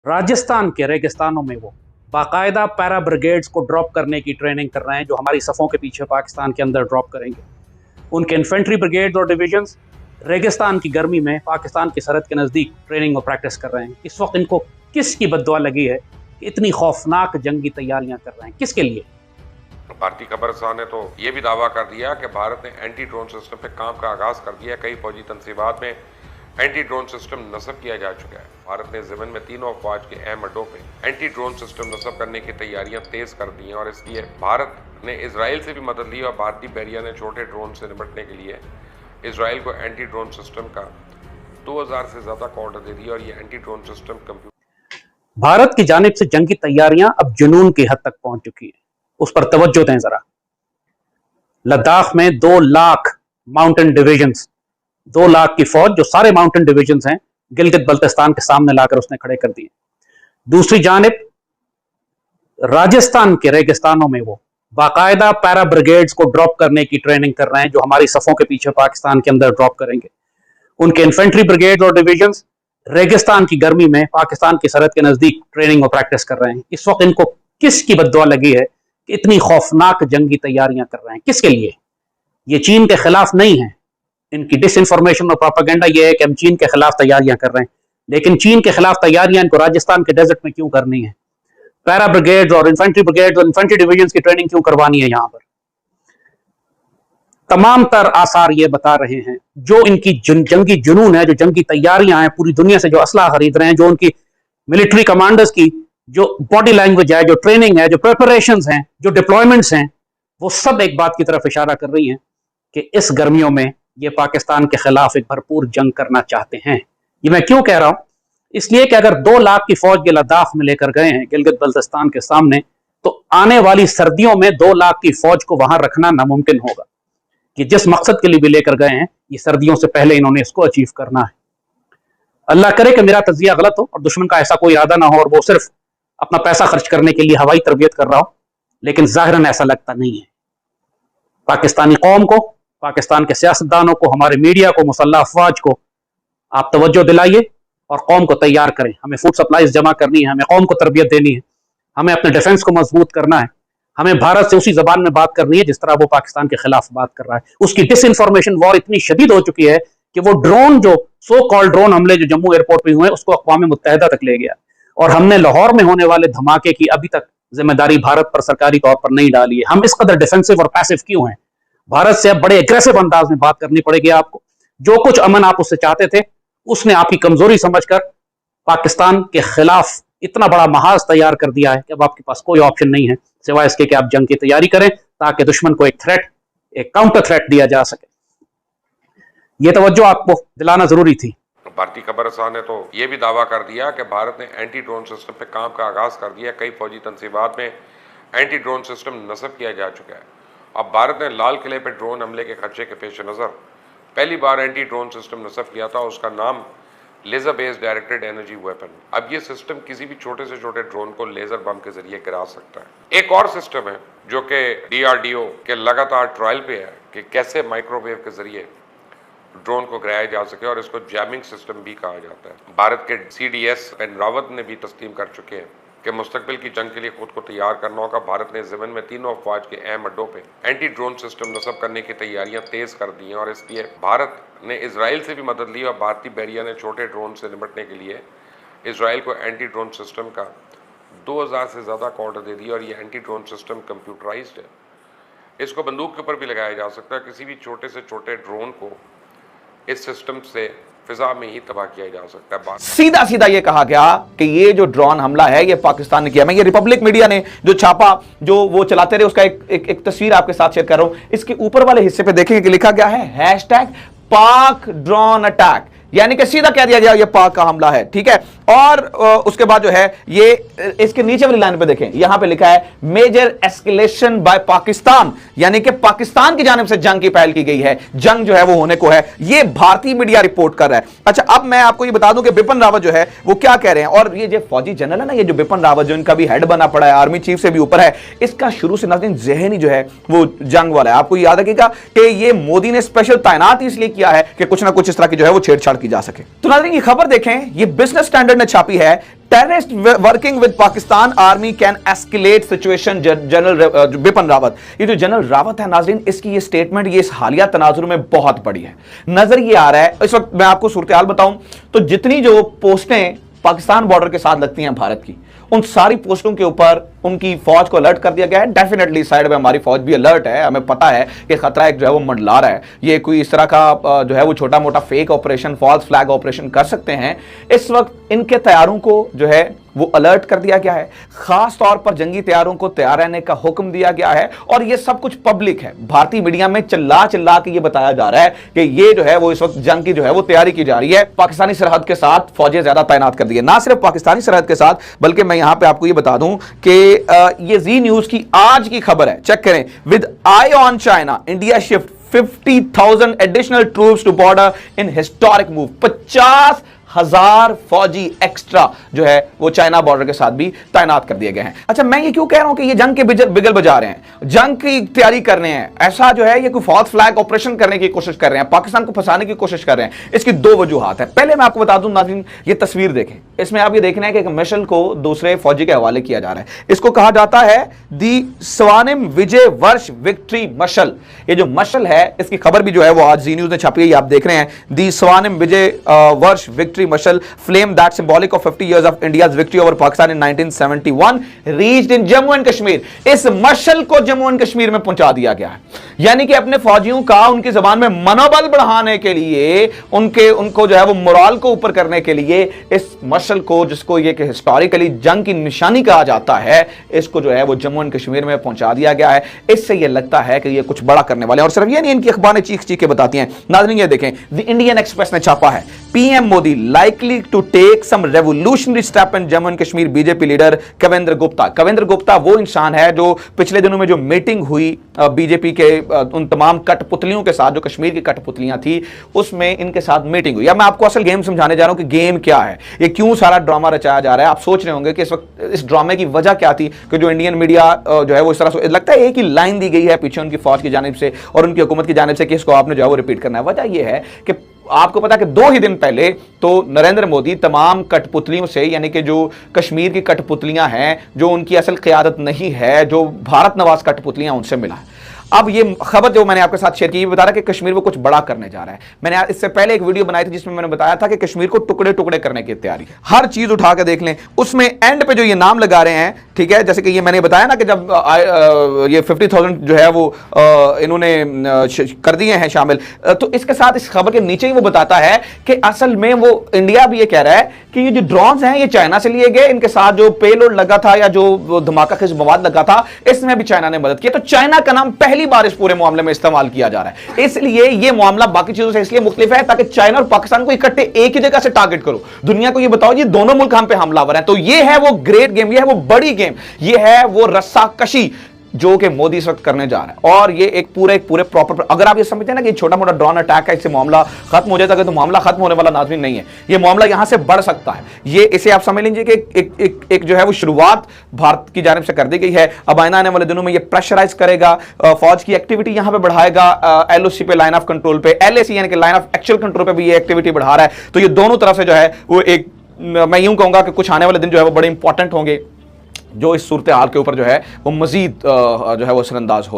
राजस्थान के रेगिस्तानों में वो बाकायदा पैरा ब्रिगेड्स को ड्रॉप करने की ट्रेनिंग कर रहे हैं, जो हमारी सफ़ों के पीछे पाकिस्तान के अंदर ड्रॉप करेंगे। उनके इन्फेंट्री ब्रिगेड्स और डिवीजन्स रेगिस्तान की गर्मी में पाकिस्तान की सरहद के नज़दीक ट्रेनिंग और प्रैक्टिस कर रहे हैं। इस वक्त इनको किसकी बद्दुआ लगी है कि इतनी खौफनाक जंगी तैयारियां कर रहे हैं? किसके लिए? भारतीय खबरसां ने तो ये भी दावा कर दिया कि भारत ने एंटी ड्रोन सिस्टम पे काम का आगाज कर दिया। कई फौजी तनसीबात में एंटी ड्रोन सिस्टम नस्ब किया जा चुका है। भारत ने ज़मीन में तीनों अफवाज के अहम अड्डों पे एंटी ड्रोन सिस्टम नस्ब करने की तैयारियां तेज कर दी हैं और इसलिए भारत ने इजराइल से भी मदद ली और भारतीय बहरिया ने छोटे ड्रोन से निपटने के लिए इजराइल को एंटी ड्रोन सिस्टम का 2000 से ज्यादा का ऑर्डर दे दिया और ये anti drone system computer Bharat की जानिब से जंगी तैयारियां अब जुनून की हद तक पहुंच चुकी है। उस पर तवज्जो दें जरा। लद्दाख में 2 लाख माउंटेन डिविजन्स, 2 लाख की फौज, जो सारे माउंटेन डिविजन्स हैं, गिलगित बल्तिस्तान के सामने लाकर उसने खड़े कर दिए। दूसरी जानिब राजस्थान के रेगिस्तानों में वो बाकायदा पैरा ब्रिगेड्स को ड्रॉप करने की ट्रेनिंग कर रहे हैं, जो हमारी सफ़ों के पीछे पाकिस्तान के अंदर ड्रॉप करेंगे। उनके इन्फेंट्री ब्रिगेड्स और डिविजन्स रेगिस्तान की गर्मी में पाकिस्तान की सरहद के नज़दीक ट्रेनिंग और प्रैक्टिस कर रहे हैं। इस वक्त इनको किसकी बद्दुआ लगी है कि इतनी खौफनाक जंगी तैयारियां कर रहे हैं? किसके लिए? ये चीन के खिलाफ नहीं है। इनकी डिसइंफॉर्मेशन और प्रोपेगेंडा ये है कि हम चीन के खिलाफ तैयारियां कर रहे हैं, लेकिन चीन के खिलाफ तैयारियां इनको राजस्थान के डेजर्ट में क्यों करनी है? पैरा ब्रिगेड्स और इन्फेंट्री डिविजन्स की ट्रेनिंग क्यों करवानी है? यहां पर तमाम तर आसार ये बता रहे हैं, जो इनकी जंगी जुनून है, जो जंगी तैयारियां हैं, पूरी दुनिया से जो असला खरीद रहे हैं, जो उनकी मिलिट्री कमांडर्स की जो बॉडी लैंग्वेज है, जो ट्रेनिंग है, जो प्रिपरेशंस हैं, जो डिप्लॉयमेंट्स हैं, वो सब एक बात की तरफ इशारा कर रही हैं कि इस गर्मियों में ये पाकिस्तान के खिलाफ एक भरपूर जंग करना चाहते हैं। ये मैं क्यों कह रहा हूं? इसलिए कि अगर 2 लाख की फौज के लद्दाख में लेकर गए हैं, गिलगित बल्तिस्तान के सामने, तो आने वाली सर्दियों में 2 लाख की फौज को वहां रखना नामुमकिन होगा। कि जिस मकसद के लिए भी लेकर गए हैं, ये सर्दियों से पहले इन्होंने इसको अचीव करना है। अल्लाह करे कि मेरा तजिया गलत हो और दुश्मन का ऐसा कोई इरादा ना हो और वो सिर्फ अपना पैसा खर्च करने के लिए हवाई तरबियत कर रहा हो, लेकिन जाहिरन ऐसा लगता नहीं है। पाकिस्तानी कौम को, पाकिस्तान के सियासतदानों को, हमारे मीडिया को, मुसल्लह अफवाज को आप तवज्जो दिलाइए और कौम को तैयार करें। हमें फूड सप्लाईज जमा करनी है, हमें कौम को तरबियत देनी है, हमें अपने डिफेंस को मजबूत करना है, हमें भारत से उसी जबान में बात करनी है जिस तरह वो पाकिस्तान के खिलाफ बात कर रहा है। उसकी डिसइंफॉर्मेशन वॉर इतनी शदीद हो चुकी है कि वो ड्रोन, जो सो कॉल्ड ड्रोन हमले जो जम्मू एयरपोर्ट पे हुए हैं, उसको अक़वाम मुत्तहिदा तक ले गया और हमने लाहौर में होने वाले धमाके की अभी तक जिम्मेदारी भारत पर सरकारी तौर पर नहीं डाली है। हम इस कदर डिफेंसिव और पैसिव क्यों हैं? भारत से अब बड़े एग्रेसिव अंदाज में बात करनी पड़ेगी आपको। जो कुछ अमन आप उससे चाहते थे, उसने आपकी कमजोरी समझकर पाकिस्तान के खिलाफ इतना बड़ा महाज तैयार कर दिया है कि अब आपके पास कोई ऑप्शन नहीं है सिवाय इसके कि आप जंग की तैयारी करें, ताकि दुश्मन को एक थ्रेट, एक काउंटर थ्रेट दिया जा सके। यह तवज्जो आपको दिलाना जरूरी थी। भारतीय खबरसां ने तो ये भी दावा कर दिया कि भारत ने एंटी ड्रोन सिस्टम पे काम का आगाज कर दिया। कई फौजी तनसीबात में एंटी ड्रोन सिस्टम नस्ब किया जा चुका है। अब भारत ने लाल किले पे ड्रोन हमले के खदशे के पेश नज़र पहली बार एंटी ड्रोन सिस्टम नस्ब किया था। उसका नाम laser based directed energy weapon. अब ये सिस्टम किसी भी छोटे से छोटे ड्रोन को लेजर बम के जरिए गिरा सकता है। एक और सिस्टम है जो कि DRDO के लगातार ट्रायल पे है कि कैसे माइक्रोवेव के जरिए ड्रोन को गिराया जा सके और इसको जैमिंग सिस्टम भी कहा जाता है। भारत के CDS रावत ने भी तस्लीम कर चुके हैं कि मुस्तकबिल की जंग के लिए खुद को तैयार करना होगा। भारत ने ज़मीन में तीनों अफवाज के अहम अड्डों पे एंटी ड्रोन सिस्टम नस्ब करने की तैयारियां तेज कर दी हैं और इसलिए भारत ने इजराइल से भी मदद ली और भारतीय बहरिया ने छोटे ड्रोन से निपटने के लिए इजराइल को एंटी ड्रोन सिस्टम का 2000 से ज़्यादा का ऑर्डर दे दिया और ये एंटी ड्रोन सिस्टम कंप्यूटराइज्ड है। इसको बंदूक के ऊपर भी लगाया जा सकता है। किसी भी छोटे से छोटे ड्रोन को इस सिस्टम से फिजा में ही तबाह किया जा सकता है। सीधा सीधा ये कहा गया कि ये जो ड्रोन हमला है ये पाकिस्तान ने किया। मैं ये रिपब्लिक मीडिया ने जो छापा, जो वो चलाते रहे, उसका एक तस्वीर आपके साथ शेयर कर रहा हूं। इसके ऊपर वाले हिस्से पे देखेंगे कि लिखा गया है #पाक ड्रोन अटैक, यानी कि सीधा कह दिया गया ये पाक का हमला है। ठीक है, और उसके बाद जो है ये इसके नीचे वाली लाइन पे देखें, यहां पे लिखा है मेजर एस्केलेशन बाय पाकिस्तान, यानी कि पाकिस्तान की जानिब से जंग की पहल की गई है। जंग जो है वो होने को है, ये भारतीय मीडिया रिपोर्ट कर रहा है। अच्छा, अब मैं आपको ये बता दूं कि बिपिन रावत जो है वो क्या कह रहे हैं। और ये जो फौजी जनरल है ना, ये जो बिपिन रावत जो इनका भी हेड बना पड़ा है, आर्मी चीफ से भी ऊपर है, इसका शुरू से नाज़रीन ज़हन ही जो है वो जंग वाला है। आपको याद रखिएगा कि ये मोदी ने स्पेशल तैनात इसलिए किया है कि कुछ ना कुछ इस तरह की जो है वो छेड़छाड़ की जा सके। तो नाज़रीन ये खबर देखें, ये बिजनेस स्टैंडर्ड ने छापी है, terrorist working with Pakistan army can escalate situation, general Bipin Rawat. ये जो जनरल रावत है नाजरीन, इसकी ये स्टेटमेंट ये इस हालिया तनाजुर में बहुत बड़ी है। नजर ये आ रहा है, इस वक्त मैं आपको सूरत हाल बताऊं तो जितनी जो पोस्टें पाकिस्तान बॉर्डर के साथ लगती हैं भारत की, उन सारी पोस्टों के ऊपर उनकी फौज को अलर्ट कर दिया गया है। डेफिनेटली साइड में हमारी फौज भी अलर्ट है, हमें पता है कि खतरा एक जो है वो मंडला रहा है। ये कोई इस तरह का जो है वो छोटा मोटा fake operation, false flag operation कर सकते हैं। इस वक्त इनके तैयारों को जो है वो अलर्ट कर दिया गया है, खास तौर पर जंगी तैयारों को तैयार रहने का हुक्म दिया गया है। और ये सब कुछ पब्लिक है, भारतीय मीडिया में चिल्ला चिल्ला के ये बताया जा रहा है कि ये जो है वो इस वक्त जंग की जो है वो तैयारी की जा रही है। पाकिस्तानी सरहद के साथ फौजें ज्यादा तैनात कर दी है, ना सिर्फ पाकिस्तानी सरहद के साथ, बल्कि मैं यहां पर आपको ये बता दूं कि ये जी न्यूज की आज की खबर है, चेक करें। With eye on China, India shift 50,000 additional troops to border in historic move. 50,000 फौजी एक्स्ट्रा जो है वो चाइना बॉर्डर के साथ भी तैनात कर दिए गए हैं। अच्छा, मैं ये क्यों कह रहा हूं कि ये जंग के बिगल बजा रहे हैं, जंग की तैयारी कर रहे हैं, ऐसा जो है ये कोई फॉल्स फ्लैग ऑपरेशन करने की कोशिश कर रहे हैं, पाकिस्तान को फंसाने की कोशिश कर रहे हैं। इसकी दो वजूहात है। पहले मैं आपको बता दूं नाज़रीन, ये तस्वीर देखें, इसमें आप ये देखना है कि एक मशल को दूसरे फौजी के हवाले किया जा रहा है। इसको कहा जाता है दी स्वानिम विजय वर्ष विक्ट्री मशल। ये जो मशल है इसकी खबर भी जो है वो आज जी न्यूज ने छापी है, आप देख रहे हैं। दी स्वानिम विजय वर्ष victory Mashal flame that symbolic of 50 years of India's victory over Pakistan in 1971 reached in Jammu and Kashmir। इस मशल को जम्मू एंड कश्मीर में पहुंचा दिया गया है, यानी कि अपने फौजियों का उनकी जबान में मनोबल बढ़ाने के लिए, उनको जो है वो मोरल को ऊपर करने के लिए इस मशल को, जिसको ये कि हिस्टोरिकली जंग की निशानी कहा जाता है, इसको जो है वो जम्मू एंड कश्मीर में पहुंचा दिया गया है। इससे ये लगता है कि ये कुछ बड़ा करने वाले हैं। और सिर्फ ये नहीं, इनकी अखबारें चीख चीख के बताती हैं। नाज़रीन ये देखें, द इंडियन एक्सप्रेस ने छापा है, PM Modi likely to take some revolutionary step in Jammu and Kashmir। BJP leader Kavinder Gupta. Kavinder Gupta वो इंसान है जो पिछले दिनों में जो मीटिंग हुई बीजेपी के उन तमाम कठपुतलियों के साथ, जो कश्मीर की कठपुतलियां थी, उसमें इनके साथ मीटिंग हुई। अब मैं आपको असल गेम समझाने जा रहा हूं कि गेम क्या है, ये क्यों सारा ड्रामा रचाया जा रहा है। आप सोच रहे होंगे कि इस वक्त इस ड्रामे की वजह क्या थी कि जो इंडियन मीडिया जो है वो इस तरह से लगता है एक ही लाइन दी गई है पीछे उनकी फौज की जानिब से और उनकी हुकूमत की जानिब से कि इसको आपने जो है वो रिपीट करना है। वजह यह है कि आपको पता है कि 2 ही दिन पहले तो नरेंद्र मोदी तमाम कठपुतलियों से, यानी कि जो कश्मीर की कठपुतलियां हैं, जो उनकी असल क़यादत नहीं है, जो भारत नवाज कठपुतलियां, उनसे मिला है। अब ये खबर जो मैंने आपके साथ शेयर की, बता रहा है कि कश्मीर में कुछ बड़ा करने जा रहा है। मैंने इससे पहले एक वीडियो बनाई थी जिसमें मैंने बताया था कि कश्मीर को टुकड़े टुकड़े करने की तैयारी, हर चीज उठा के देख लें। उसमें एंड पे जो ये नाम लगा रहे हैं, ठीक है, जैसे कि ये मैंने बताया ना कि जब ये 50,000 जो है वो इन्होंने कर दिए हैं शामिल, तो इसके साथ इस खबर के नीचे ही वो बताता है कि असल में वो इंडिया भी ये कह रहा है कि ये जो ड्रोन्स हैं ये चाइना से लिए गए, इनके साथ जो पेलोड लगा था या जो धमाका खिज मवाद लगा था, इसमें भी चाइना ने मदद की। तो चाइना का नाम पहली बार इस पूरे मामले में इस्तेमाल किया जा रहा है। इसलिए ये मामला बाकी चीजों से इसलिए मुख्तलिफ है ताकि चाइना और पाकिस्तान को इकट्ठे एक ही जगह से टारगेट करो, दुनिया को ये बताओ ये दोनों मुल्क हम पे हमलावर हैं। तो ये है वो ग्रेट गेम, ये है वो बड़ी गेम, ये है वो रस्साकशी जो कि मोदी इस वक्त करने जा रहा है। और ये एक पूरे प्रॉपर, अगर आप ये समझते हैं ना कि छोटा मोटा ड्रोन अटैक है, इससे मामला खत्म हो जाता, तो मामला खत्म होने वाला नाज़रीन नहीं है, ये मामला यहां से बढ़ सकता है। ये इसे आप समझ लीजिए कि एक जो है वो शुरुआत भारत की जानिब से कर दी गई है। अब आने वाले दिनों में ये प्रेशराइज करेगा, फौज की एक्टिविटी यहां पे बढ़ाएगा, LOC पे, लाइन ऑफ कंट्रोल पे, LAC यानी कि लाइन ऑफ एक्चुअल कंट्रोल पे भी ये एक्टिविटी बढ़ा रहा है। तो ये दोनों तरफ से जो है वो एक, मैं यूं कहूंगा कि कुछ आने वाले दिन जो है वो बड़े इंपॉर्टेंट होंगे, जो इस सूरत हाल के ऊपर जो है वो मजीद जो है वो असरअंदाज हो